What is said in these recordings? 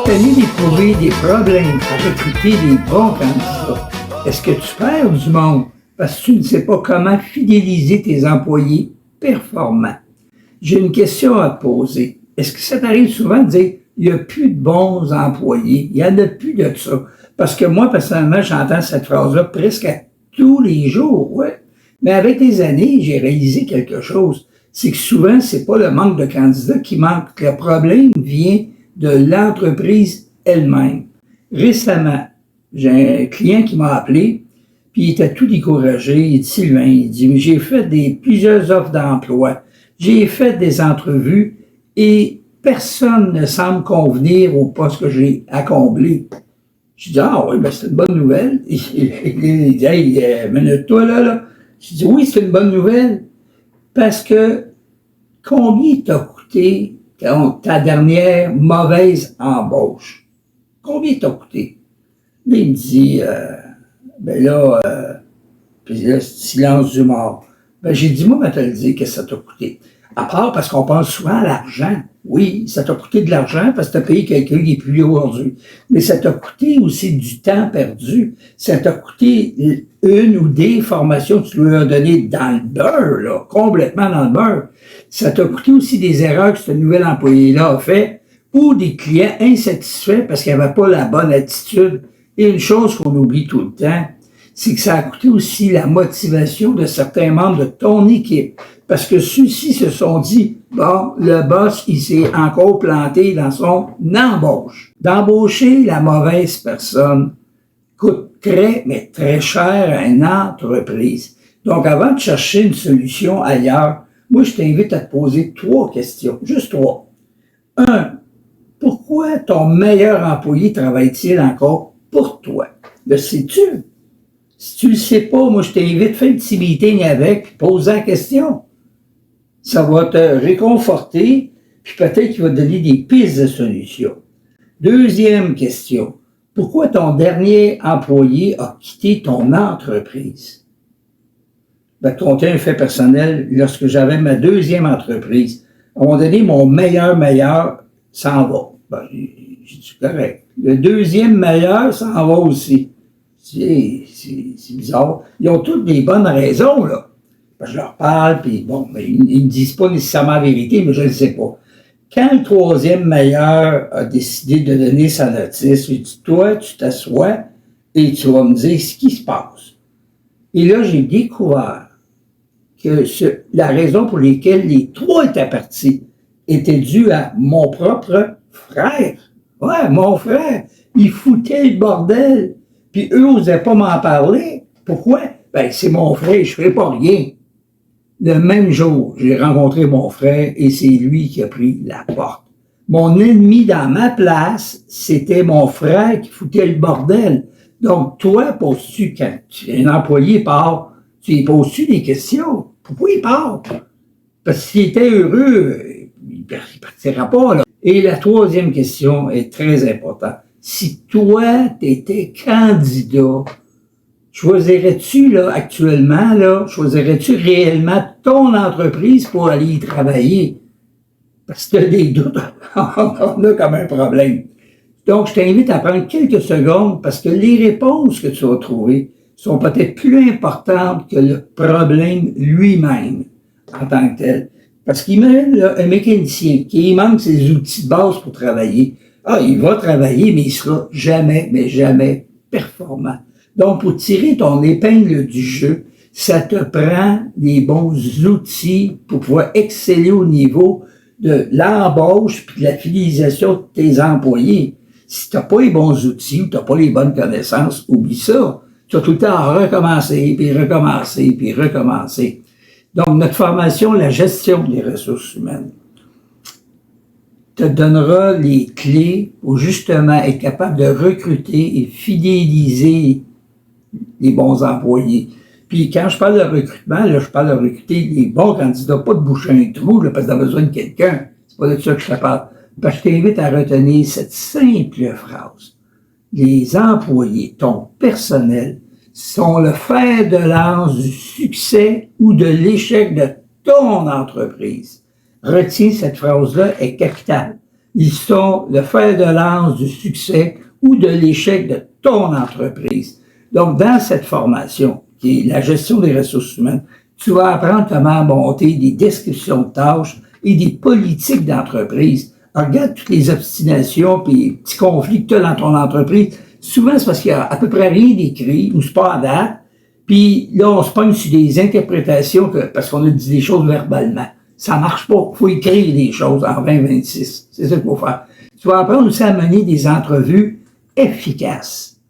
T'as d'éprouver des problèmes à recruter des bons candidats. Est-ce que tu perds du monde parce que tu ne sais pas comment fidéliser tes employés performants? J'ai une question à te poser. Est-ce que ça t'arrive souvent de dire « il n'y a plus de bons employés, il n'y en a plus de ça ». Parce que moi, personnellement, j'entends cette phrase-là presque à tous les jours, ouais. Mais avec les années, j'ai réalisé quelque chose. C'est que souvent, c'est pas le manque de candidats qui manque. Le problème vient de l'entreprise elle-même. Récemment, j'ai un client qui m'a appelé, puis il était tout découragé. Il dit « Sylvain, il dit, j'ai fait plusieurs offres d'emploi, j'ai fait des entrevues et personne ne semble convenir au poste que j'ai à combler. » Je dis « Ah oui, ben c'est une bonne nouvelle. » Il dit « Hey, minute toi là. » Je dis « Oui, c'est une bonne nouvelle parce que combien t'a coûté ta dernière mauvaise embauche? Combien t'a coûté? » Là, il me dit puis là, silence du mort. Ben, j'ai dit, moi, te le dire que ça t'a coûté. À part parce qu'on pense souvent à l'argent. Oui, ça t'a coûté de l'argent parce que t'as payé quelqu'un qui est plus aujourd'hui. Mais ça t'a coûté aussi du temps perdu. Ça t'a coûté une ou des formations que tu lui as données dans le beurre, là, complètement dans le beurre. Ça t'a coûté aussi des erreurs que ce nouvel employé-là a fait ou des clients insatisfaits parce qu'il n'avait pas la bonne attitude. Et une chose qu'on oublie tout le temps, c'est que ça a coûté aussi la motivation de certains membres de ton équipe. Parce que ceux-ci se sont dit, bon, le boss, il s'est encore planté dans son embauche. D'embaucher la mauvaise personne coûte très, mais très cher à une entreprise. Donc, avant de chercher une solution ailleurs, moi, je t'invite à te poser 3 questions. Juste 3. 1. Pourquoi ton meilleur employé travaille-t-il encore pour toi? Le sais-tu? Si tu le sais pas, moi, je t'invite, fais un petit meeting avec, puis pose la question. Ça va te réconforter, puis peut-être qu'il va te donner des pistes de solutions. 2e question. Pourquoi ton dernier employé a quitté ton entreprise? Ben, te conter un fait personnel, lorsque j'avais ma 2e entreprise, à un moment donné, mon meilleur s'en va. Ben, j'ai dit correct. Le 2e meilleur s'en va aussi. C'est bizarre. Ils ont toutes des bonnes raisons, là. Je leur parle, puis bon, mais ils ne disent pas nécessairement la vérité, mais je ne sais pas. Quand le 3e meilleur a décidé de donner sa notice, j'ai dit, toi, tu t'assois et tu vas me dire ce qui se passe. Et là, j'ai découvert que la raison pour laquelle les 3 étaient partis était due à mon propre frère. Ouais, mon frère. Il foutait le bordel. Puis eux n'osaient pas m'en parler. Pourquoi? Ben, c'est mon frère, je ne ferai pas rien. Le même jour, j'ai rencontré mon frère et c'est lui qui a pris la porte. Mon ennemi dans ma place, c'était mon frère qui foutait le bordel. Donc, toi, poses-tu, quand un employé part, tu lui poses-tu des questions? Pourquoi il part? Parce qu'il était heureux, il ne partira pas, là. Et la 3e question est très importante. Si toi, tu étais candidat, choisirais-tu, là, actuellement, là, choisirais-tu réellement ton entreprise pour aller y travailler? Parce que tu as des doutes, on a comme un problème. Donc, je t'invite à prendre quelques secondes parce que les réponses que tu vas trouver sont peut-être plus importantes que le problème lui-même en tant que tel. Parce qu'imagine un mécanicien qui manque ses outils de base pour travailler. Ah, il va travailler, mais il sera jamais, mais jamais performant. Donc, pour tirer ton épingle du jeu, ça te prend des bons outils pour pouvoir exceller au niveau de l'embauche puis de la fidélisation de tes employés. Si tu n'as pas les bons outils ou tu n'as pas les bonnes connaissances, oublie ça. Tu vas tout le temps recommencer, puis recommencer, puis recommencer. Donc, notre formation, la gestion des ressources humaines, te donnera les clés pour justement être capable de recruter et fidéliser les bons employés. Puis quand je parle de recrutement, là, je parle de recruter les bons candidats, pas de boucher un trou, là, parce que tu as besoin de quelqu'un. C'est pas de ça que je te parle. Parce que je t'invite à retenir cette simple phrase. Les employés, ton personnel, sont le fer de lance du succès ou de l'échec de ton entreprise. Retiens cette phrase-là, est capitale. Ils sont le fer de lance du succès ou de l'échec de ton entreprise. Donc, dans cette formation, qui est la gestion des ressources humaines, tu vas apprendre comment monter des descriptions de tâches et des politiques d'entreprise. Regarde toutes les obstinations et les petits conflits que tu as dans ton entreprise. Souvent, c'est parce qu'il y a à peu près rien d'écrit ou c'est pas à date. Puis là, on se pogne sur des interprétations parce qu'on a dit des choses verbalement. Ça marche pas. Il faut écrire des choses en 2026. C'est ça qu'il faut faire. Tu vas apprendre aussi à mener des entrevues efficaces.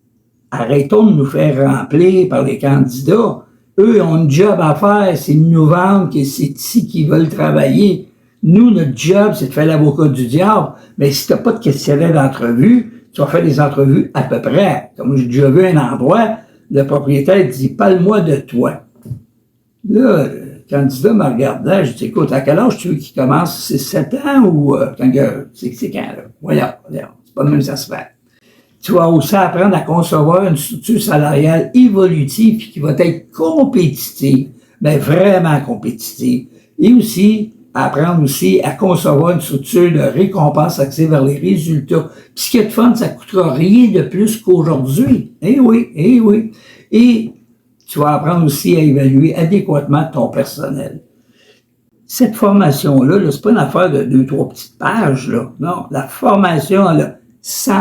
Arrêtons de nous faire remplir par les candidats. Eux ont un job à faire, c'est de nous vendre que c'est ici qu'ils veulent travailler. Nous, notre job, c'est de faire l'avocat du diable. Mais si tu n'as pas de questionnaire d'entrevue, tu vas faire des entrevues à peu près. Comme j'ai déjà vu un endroit, le propriétaire dit « Parle-moi de toi ». Là, le candidat me regardait, je dis « Écoute, à quel âge tu veux qu'il commence? C'est 7 ans ou c'est quand là? Voilà, c'est pas de même ça se fait. » Tu vas aussi apprendre à concevoir une structure salariale évolutive qui va être compétitive, mais vraiment compétitive. Et aussi, apprendre aussi à concevoir une structure de récompense axée vers les résultats. Puis ce qui est de fun, ça ne coûtera rien de plus qu'aujourd'hui. Eh oui, eh oui. Et tu vas apprendre aussi à évaluer adéquatement ton personnel. Cette formation-là, là, c'est pas une affaire de 2-3 petites pages, là. Non, la formation, elle a 100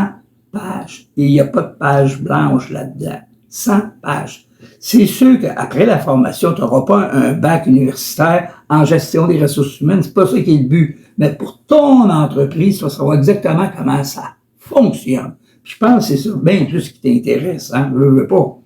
pages. Et il n'y a pas de page blanche là-dedans. 100 pages. C'est sûr qu'après la formation, tu n'auras pas un bac universitaire en gestion des ressources humaines. C'est pas ça qui est le but. Mais pour ton entreprise, tu vas savoir exactement comment ça fonctionne. Puis je pense que c'est ça bien plus qui t'intéresse, hein. Je veux pas.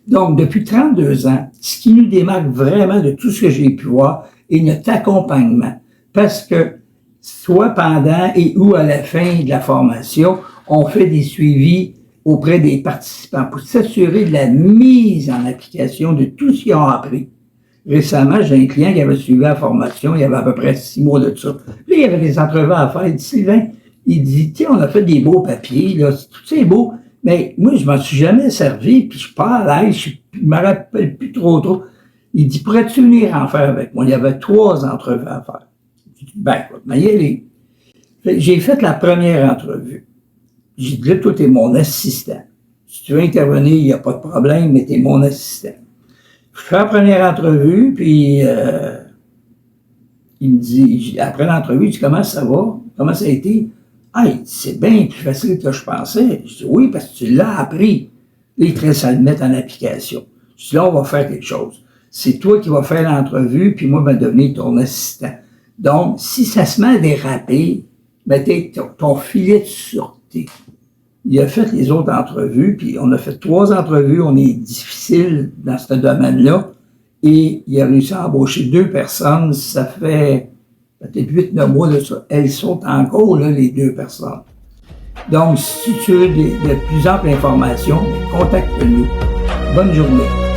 Donc, depuis 32 ans, ce qui nous démarque vraiment de tout ce que j'ai pu voir est notre accompagnement. Parce que, soit pendant et ou à la fin de la formation, on fait des suivis auprès des participants pour s'assurer de la mise en application de tout ce qu'ils ont appris. Récemment, j'ai un client qui avait suivi la formation, il y avait à peu près 6 mois de ça. Là, il y avait des entrevues à faire. Il dit, Sylvain, il dit, tiens, on a fait des beaux papiers, là, tout c'est beau, mais moi, je m'en suis jamais servi, puis je suis pas à l'aise, je me rappelle plus trop. Il dit, pourrais-tu venir en faire avec moi? Il y avait 3 entrevues à faire. J'ai dit, ben, y aller. J'ai fait la première entrevue. J'ai dit, là, toi, t'es mon assistant. Si tu veux intervenir, il n'y a pas de problème, mais t'es mon assistant. Je fais la première entrevue, puis il me dit, après l'entrevue, il dit, comment ça va? Comment ça a été? Ah, il dit, c'est bien plus facile que je pensais. Je dis, oui, parce que tu l'as appris. Là, il te reste à le mettre en application. Je dis, là, on va faire quelque chose. C'est toi qui vas faire l'entrevue, puis moi, je vais devenir ton assistant. Donc, si ça se met à déraper, mettez ton filet de sûreté. Il a fait les autres entrevues, puis on a fait 3 entrevues, on est difficile dans ce domaine-là, et il a réussi à embaucher 2 personnes, ça fait peut-être 8-9 mois de ça. Elles sont encore là, les 2 personnes. Donc, si tu veux de plus amples informations, contacte-nous. Bonne journée.